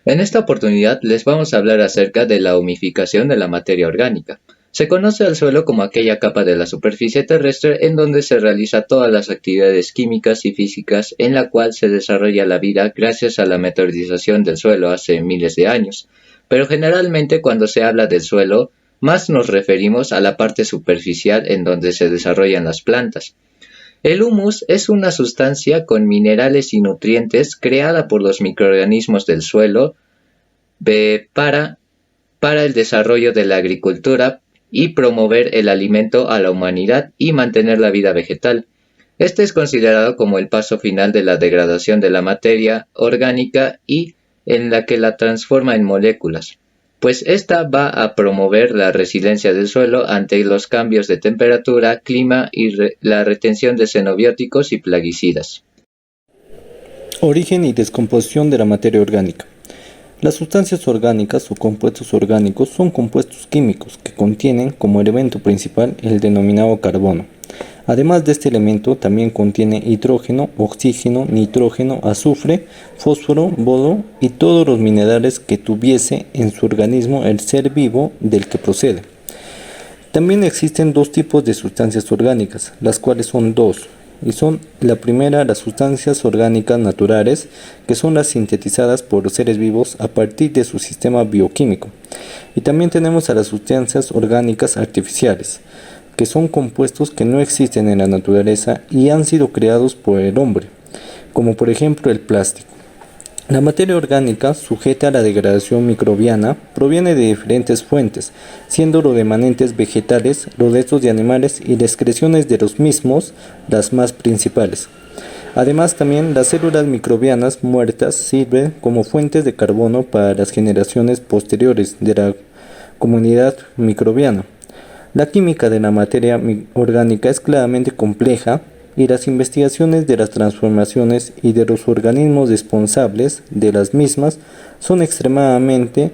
En esta oportunidad les vamos a hablar acerca de la humificación de la materia orgánica. Se conoce al suelo como aquella capa de la superficie terrestre en donde se realizan todas las actividades químicas y físicas en la cual se desarrolla la vida gracias a la meteorización del suelo hace miles de años. Pero generalmente cuando se habla del suelo, más nos referimos a la parte superficial en donde se desarrollan las plantas. El humus es una sustancia con minerales y nutrientes creada por los microorganismos del suelo B para el desarrollo de la agricultura y promover el alimento a la humanidad y mantener la vida vegetal. Este es considerado como el paso final de la degradación de la materia orgánica y en la que la transforma en moléculas, pues esta va a promover la resiliencia del suelo ante los cambios de temperatura, clima y la retención de xenobióticos y plaguicidas. Origen y descomposición de la materia orgánica. Las sustancias orgánicas o compuestos orgánicos son compuestos químicos que contienen como elemento principal el denominado carbono. Además de este elemento también contiene hidrógeno, oxígeno, nitrógeno, azufre, fósforo, bodo y todos los minerales que tuviese en su organismo el ser vivo del que procede. También existen dos tipos de sustancias orgánicas, las cuales son dos, y son la primera las sustancias orgánicas naturales, que son las sintetizadas por los seres vivos a partir de su sistema bioquímico. Y también tenemos a las sustancias orgánicas artificiales, que son compuestos que no existen en la naturaleza y han sido creados por el hombre, como por ejemplo el plástico. La materia orgánica, sujeta a la degradación microbiana, proviene de diferentes fuentes, siendo los remanentes vegetales, los restos de animales y las excreciones de los mismos las más principales. Además, también las células microbianas muertas sirven como fuentes de carbono para las generaciones posteriores de la comunidad microbiana. La química de la materia orgánica es claramente compleja, y las investigaciones de las transformaciones y de los organismos responsables de las mismas son extremadamente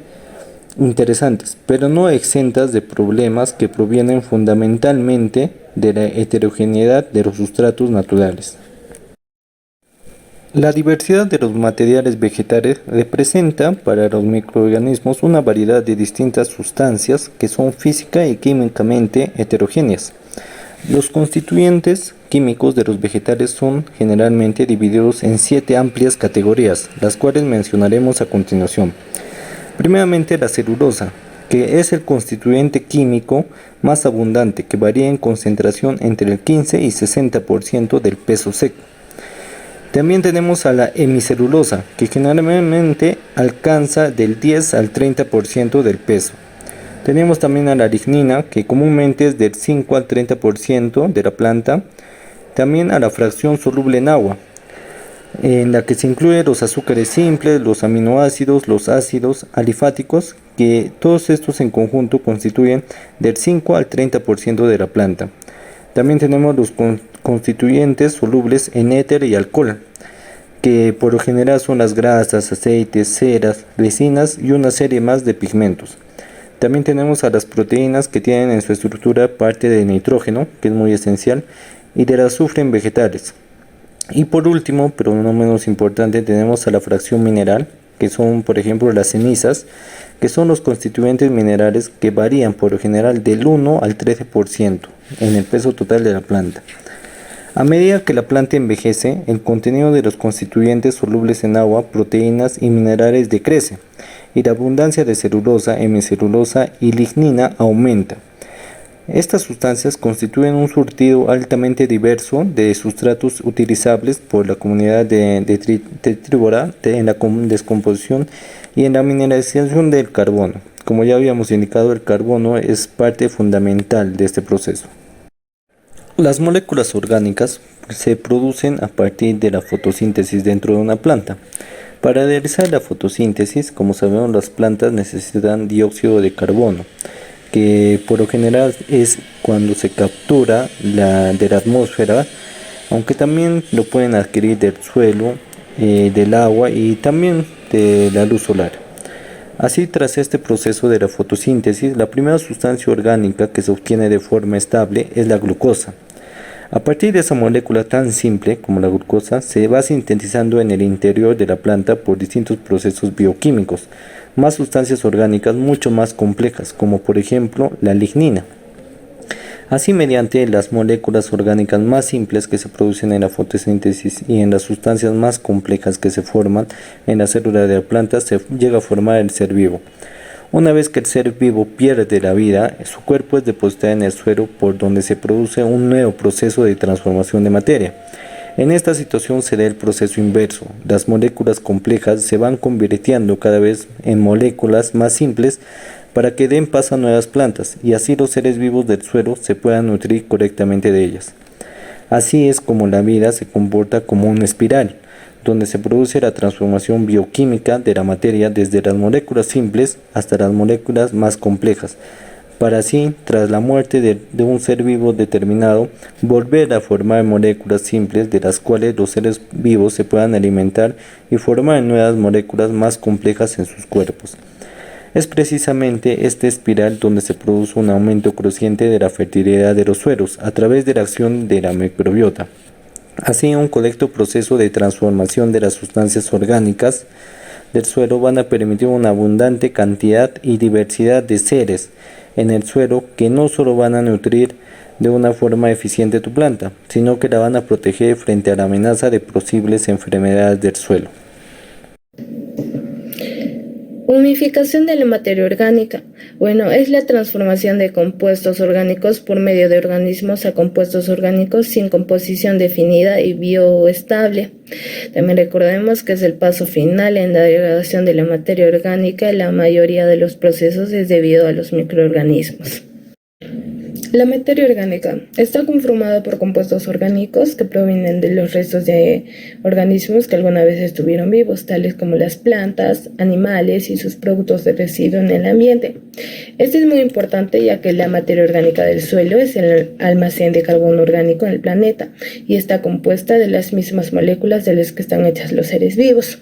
interesantes, pero no exentas de problemas que provienen fundamentalmente de la heterogeneidad de los sustratos naturales. La diversidad de los materiales vegetales representa para los microorganismos una variedad de distintas sustancias que son física y químicamente heterogéneas. Los constituyentes químicos de los vegetales son generalmente divididos en 7 amplias categorías, las cuales mencionaremos a continuación. Primeramente, la celulosa, que es el constituyente químico más abundante, que varía en concentración entre el 15 y 60% del peso seco. También tenemos a la hemicelulosa, que generalmente alcanza del 10 al 30% del peso. Tenemos también a la lignina, que comúnmente es del 5 al 30% de la planta. También a la fracción soluble en agua, en la que se incluyen los azúcares simples, los aminoácidos, los ácidos alifáticos, que todos estos en conjunto constituyen del 5 al 30% de la planta. También tenemos los constituyentes solubles en éter y alcohol, que por lo general son las grasas, aceites, ceras, resinas y una serie más de pigmentos. También tenemos a las proteínas, que tienen en su estructura parte de nitrógeno, que es muy esencial, y del azufre en vegetales. Y por último, pero no menos importante, tenemos a la fracción mineral, que son por ejemplo las cenizas, que son los constituyentes minerales que varían por lo general del 1 al 13% en el peso total de la planta. A medida que la planta envejece, el contenido de los constituyentes solubles en agua, proteínas y minerales decrece, y la abundancia de celulosa, hemicelulosa y lignina aumenta. Estas sustancias constituyen un surtido altamente diverso de sustratos utilizables por la comunidad detritívora en la descomposición y en la mineralización del carbono. Como ya habíamos indicado, el carbono es parte fundamental de este proceso. Las moléculas orgánicas se producen a partir de la fotosíntesis dentro de una planta. Para realizar la fotosíntesis, como sabemos, las plantas necesitan dióxido de carbono, que por lo general es cuando se captura de la atmósfera, aunque también lo pueden adquirir del suelo, del agua y también de la luz solar. Así, tras este proceso de la fotosíntesis, la primera sustancia orgánica que se obtiene de forma estable es la glucosa. A partir de esa molécula tan simple como la glucosa, se va sintetizando en el interior de la planta por distintos procesos bioquímicos, más sustancias orgánicas mucho más complejas, como por ejemplo la lignina. Así, mediante las moléculas orgánicas más simples que se producen en la fotosíntesis y en las sustancias más complejas que se forman en la célula de la planta, se llega a formar el ser vivo. Una vez que el ser vivo pierde la vida, su cuerpo es depositado en el suelo, por donde se produce un nuevo proceso de transformación de materia. En esta situación se da el proceso inverso. Las moléculas complejas se van convirtiendo cada vez en moléculas más simples para que den paso a nuevas plantas y así los seres vivos del suelo se puedan nutrir correctamente de ellas. Así es como la vida se comporta como una espiral, donde se produce la transformación bioquímica de la materia desde las moléculas simples hasta las moléculas más complejas, para así, tras la muerte de un ser vivo determinado, volver a formar moléculas simples de las cuales los seres vivos se puedan alimentar y formar nuevas moléculas más complejas en sus cuerpos. Es precisamente esta espiral donde se produce un aumento creciente de la fertilidad de los suelos a través de la acción de la microbiota. Así, un correcto proceso de transformación de las sustancias orgánicas del suelo van a permitir una abundante cantidad y diversidad de seres en el suelo que no solo van a nutrir de una forma eficiente tu planta, sino que la van a proteger frente a la amenaza de posibles enfermedades del suelo. Humificación de la materia orgánica. Bueno, es la transformación de compuestos orgánicos por medio de organismos a compuestos orgánicos sin composición definida y bioestable. También recordemos que es el paso final en la degradación de la materia orgánica. La mayoría de los procesos es debido a los microorganismos. La materia orgánica está conformada por compuestos orgánicos que provienen de los restos de organismos que alguna vez estuvieron vivos, tales como las plantas, animales y sus productos de residuo en el ambiente. Esto es muy importante ya que la materia orgánica del suelo es el almacén de carbono orgánico en el planeta y está compuesta de las mismas moléculas de las que están hechas los seres vivos.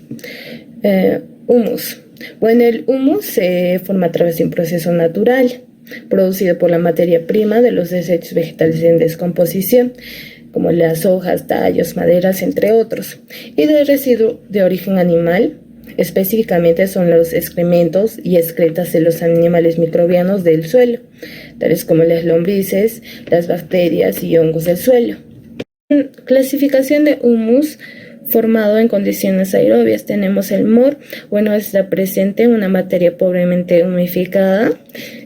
Humus. Bueno, el humus se forma a través de un proceso natural producido por la materia prima de los desechos vegetales en descomposición, como las hojas, tallos, maderas, entre otros, y del residuo de origen animal. Específicamente son los excrementos y excretas de los animales microbianos del suelo, tales como las lombrices, las bacterias y hongos del suelo. Clasificación de humus formado en condiciones aerobias. Tenemos el MOR, bueno, está presente en una materia pobremente humificada.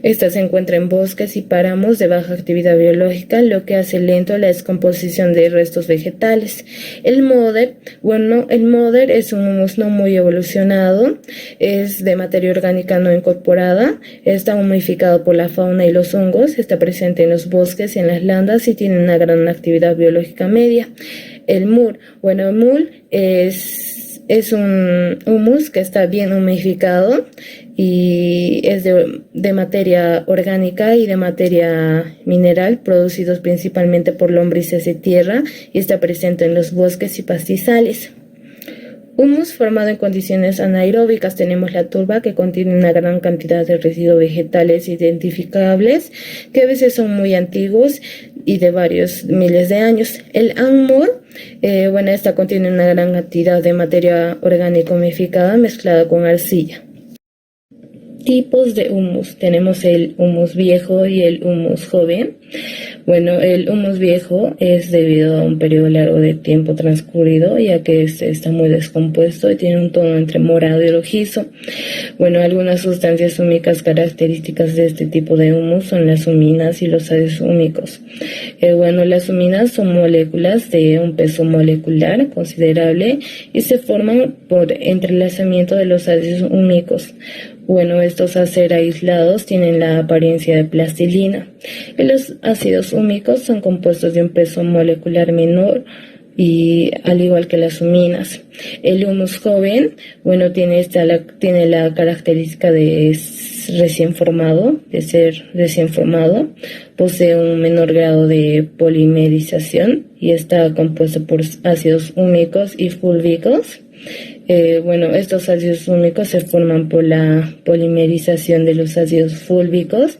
Esta se encuentra en bosques y páramos de baja actividad biológica, lo que hace lento la descomposición de restos vegetales. El MODER, bueno, el MODER es un humus no muy evolucionado, es de materia orgánica no incorporada, está humificado por la fauna y los hongos, está presente en los bosques y en las landas y tiene una gran actividad biológica media. El MUR, bueno, el MUR es un humus que está bien humificado y es de materia orgánica y de materia mineral, producidos principalmente por lombrices de tierra y está presente en los bosques y pastizales. Humus formado en condiciones anaeróbicas. Tenemos la turba, que contiene una gran cantidad de residuos vegetales identificables que a veces son muy antiguos y de varios miles de años. El ANMOR, bueno, esta contiene una gran cantidad de materia orgánica humificada mezclada con arcilla. Tipos de humus. Tenemos el humus viejo y el humus joven. Bueno, el humus viejo es debido a un periodo largo de tiempo transcurrido, ya que este está muy descompuesto y tiene un tono entre morado y rojizo. Bueno, algunas sustancias húmicas características de este tipo de humus son las huminas y los ácidos húmicos. Bueno, las huminas son moléculas de un peso molecular considerable y se forman por entrelazamiento de los ácidos húmicos. Bueno, estos al ser aislados tienen la apariencia de plastilina. Y los ácidos húmicos son compuestos de un peso molecular menor y al igual que las huminas. El humus joven, bueno, tiene la característica de recién formado, posee un menor grado de polimerización y está compuesto por ácidos húmicos y fúlvicos. Bueno, estos ácidos húmicos se forman por la polimerización de los ácidos fúlvicos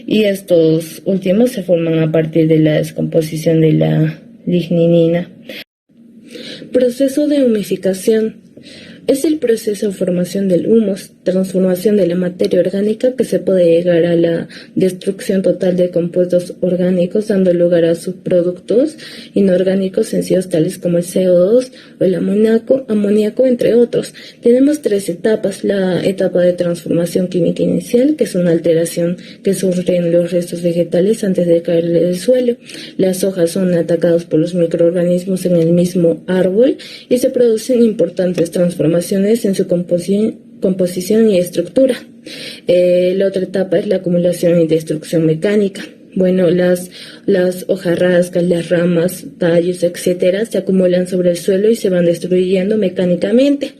y estos últimos se forman a partir de la descomposición de la ligninina. Proceso de humificación. Es el proceso de formación del humus, transformación de la materia orgánica que se puede llegar a la destrucción total de compuestos orgánicos, dando lugar a subproductos inorgánicos sencillos tales como el CO2 o el amoníaco, entre otros. Tenemos 3 etapas. La etapa de transformación química inicial, que es una alteración que sufren los restos vegetales antes de caer del suelo. Las hojas son atacadas por los microorganismos en el mismo árbol y se producen importantes transformaciones en su composición y estructura. La otra etapa es la acumulación y destrucción mecánica. Bueno, las hojarascas, las ramas, tallos, etcétera, se acumulan sobre el suelo y se van destruyendo mecánicamente.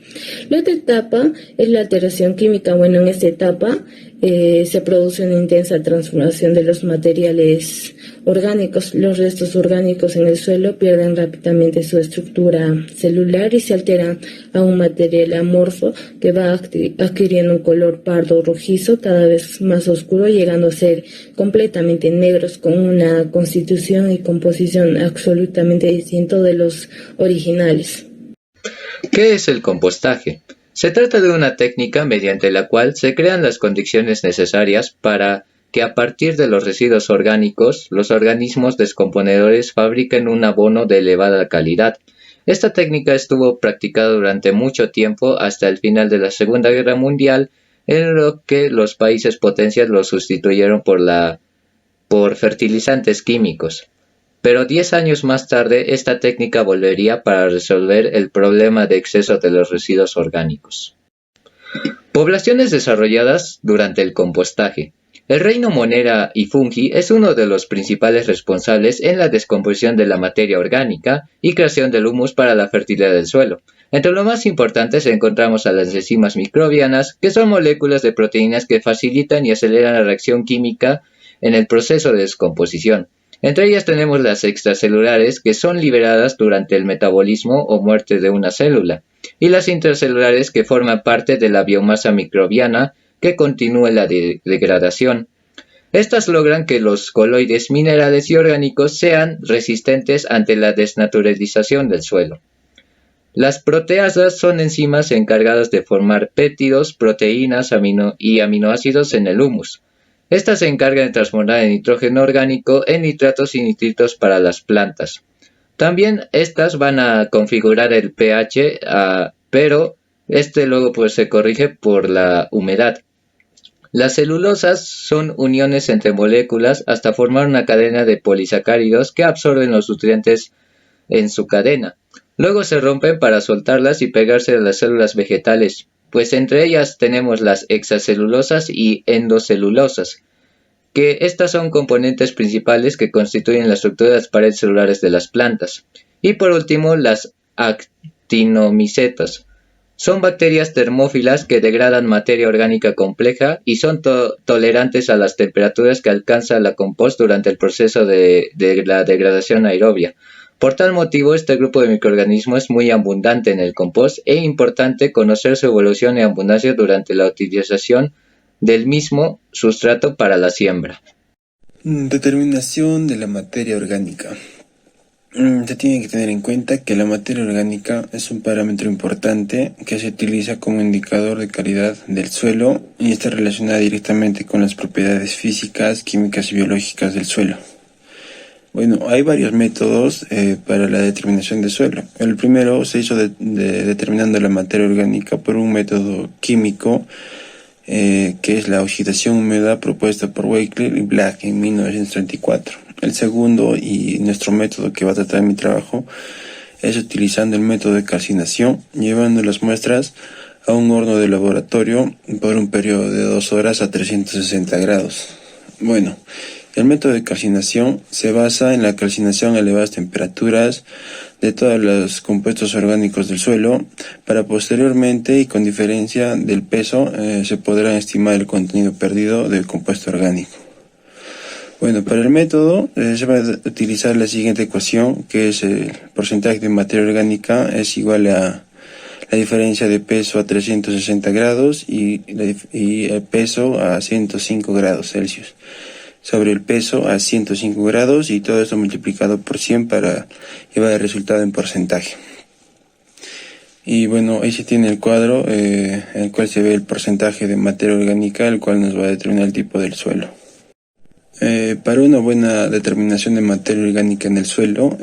La otra etapa es la alteración química. Bueno, en esta etapa se produce una intensa transformación de los materiales orgánicos. Los restos orgánicos en el suelo pierden rápidamente su estructura celular y se alteran a un material amorfo que va adquiriendo un color pardo rojizo cada vez más oscuro, llegando a ser completamente negros, con una constitución y composición absolutamente distintos de los originales. ¿Qué es el compostaje? Se trata de una técnica mediante la cual se crean las condiciones necesarias para que a partir de los residuos orgánicos, los organismos descomponedores fabriquen un abono de elevada calidad. Esta técnica estuvo practicada durante mucho tiempo hasta el final de la Segunda Guerra Mundial, en lo que los países potencias lo sustituyeron por fertilizantes químicos. Pero 10 años más tarde esta técnica volvería para resolver el problema de exceso de los residuos orgánicos. Poblaciones desarrolladas durante el compostaje. El reino Monera y Fungi es uno de los principales responsables en la descomposición de la materia orgánica y creación del humus para la fertilidad del suelo. Entre lo más importantes encontramos a las enzimas microbianas, que son moléculas de proteínas que facilitan y aceleran la reacción química en el proceso de descomposición. Entre ellas tenemos las extracelulares, que son liberadas durante el metabolismo o muerte de una célula, y las intracelulares, que forman parte de la biomasa microbiana que continúa la degradación. Estas logran que los coloides minerales y orgánicos sean resistentes ante la desnaturalización del suelo. Las proteasas son enzimas encargadas de formar péptidos, proteínas y aminoácidos en el humus. Estas se encargan de transformar el nitrógeno orgánico en nitratos y nitritos para las plantas. También estas van a configurar el pH, pero luego se corrige por la humedad. Las celulosas son uniones entre moléculas hasta formar una cadena de polisacáridos que absorben los nutrientes en su cadena. Luego se rompen para soltarlas y pegarse a las células vegetales, pues entre ellas tenemos las hexacelulosas y endocelulosas, que estas son componentes principales que constituyen la estructura de las paredes celulares de las plantas. Y por último, las actinomicetas. Son bacterias termófilas que degradan materia orgánica compleja y son tolerantes a las temperaturas que alcanza la compost durante el proceso de la degradación aerobia. Por tal motivo, este grupo de microorganismos es muy abundante en el compost e importante conocer su evolución y abundancia durante la utilización del mismo sustrato para la siembra. Determinación de la materia orgánica. Se tiene que tener en cuenta que la materia orgánica es un parámetro importante que se utiliza como indicador de calidad del suelo y está relacionada directamente con las propiedades físicas, químicas y biológicas del suelo. Bueno, hay varios métodos para la determinación del suelo. El primero se hizo determinando la materia orgánica por un método químico que es la oxidación húmeda propuesta por Wakefield y Black en 1934. El segundo, y nuestro método que va a tratar mi trabajo, es utilizando el método de calcinación, llevando las muestras a un horno de laboratorio por un periodo de 2 horas a 360 grados. Bueno, el método de calcinación se basa en la calcinación a elevadas temperaturas de todos los compuestos orgánicos del suelo, para posteriormente y con diferencia del peso se podrá estimar el contenido perdido del compuesto orgánico. Bueno, para el método se va a utilizar la siguiente ecuación, que es el porcentaje de materia orgánica es igual a la diferencia de peso a 360 grados y el peso a 105 grados Celsius. sobre el peso a 105 grados y todo esto multiplicado por 100 para llevar el resultado en porcentaje. Y bueno, ahí se tiene el cuadro en el cual se ve el porcentaje de materia orgánica, el cual nos va a determinar el tipo del suelo. Para una buena determinación de materia orgánica en el suelo,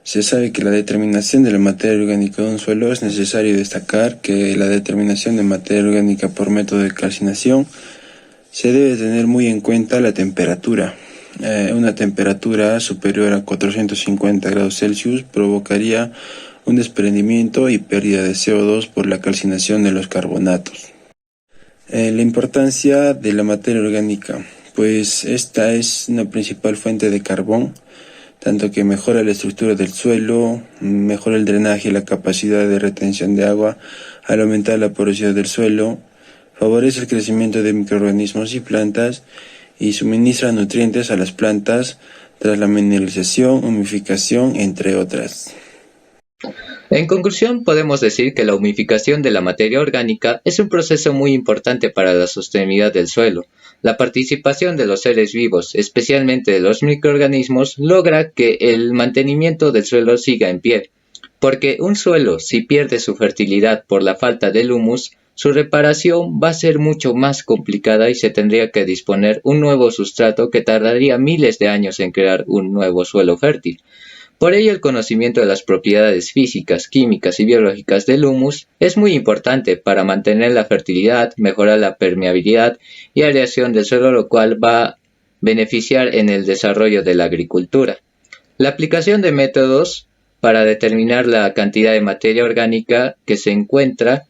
se sabe que la determinación de la materia orgánica de un suelo es necesario destacar que la determinación de materia orgánica por método de calcinación se debe tener muy en cuenta la temperatura. Una temperatura superior a 450 grados Celsius provocaría un desprendimiento y pérdida de CO2 por la calcinación de los carbonatos. La importancia de la materia orgánica, pues esta es una principal fuente de carbón, tanto que mejora la estructura del suelo, mejora el drenaje y la capacidad de retención de agua al aumentar la porosidad del suelo, favorece el crecimiento de microorganismos y plantas y suministra nutrientes a las plantas tras la mineralización, humificación, entre otras. En conclusión, podemos decir que la humificación de la materia orgánica es un proceso muy importante para la sostenibilidad del suelo. La participación de los seres vivos, especialmente de los microorganismos, logra que el mantenimiento del suelo siga en pie. Porque un suelo, si pierde su fertilidad por la falta del humus, su reparación va a ser mucho más complicada y se tendría que disponer un nuevo sustrato que tardaría miles de años en crear un nuevo suelo fértil. Por ello, el conocimiento de las propiedades físicas, químicas y biológicas del humus es muy importante para mantener la fertilidad, mejorar la permeabilidad y aireación del suelo, lo cual va a beneficiar en el desarrollo de la agricultura. La aplicación de métodos para determinar la cantidad de materia orgánica que se encuentra,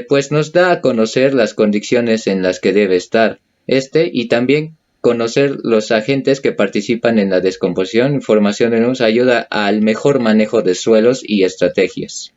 pues nos da a conocer las condiciones en las que debe estar y también conocer los agentes que participan en la descomposición. Información de nos ayuda al mejor manejo de suelos y estrategias.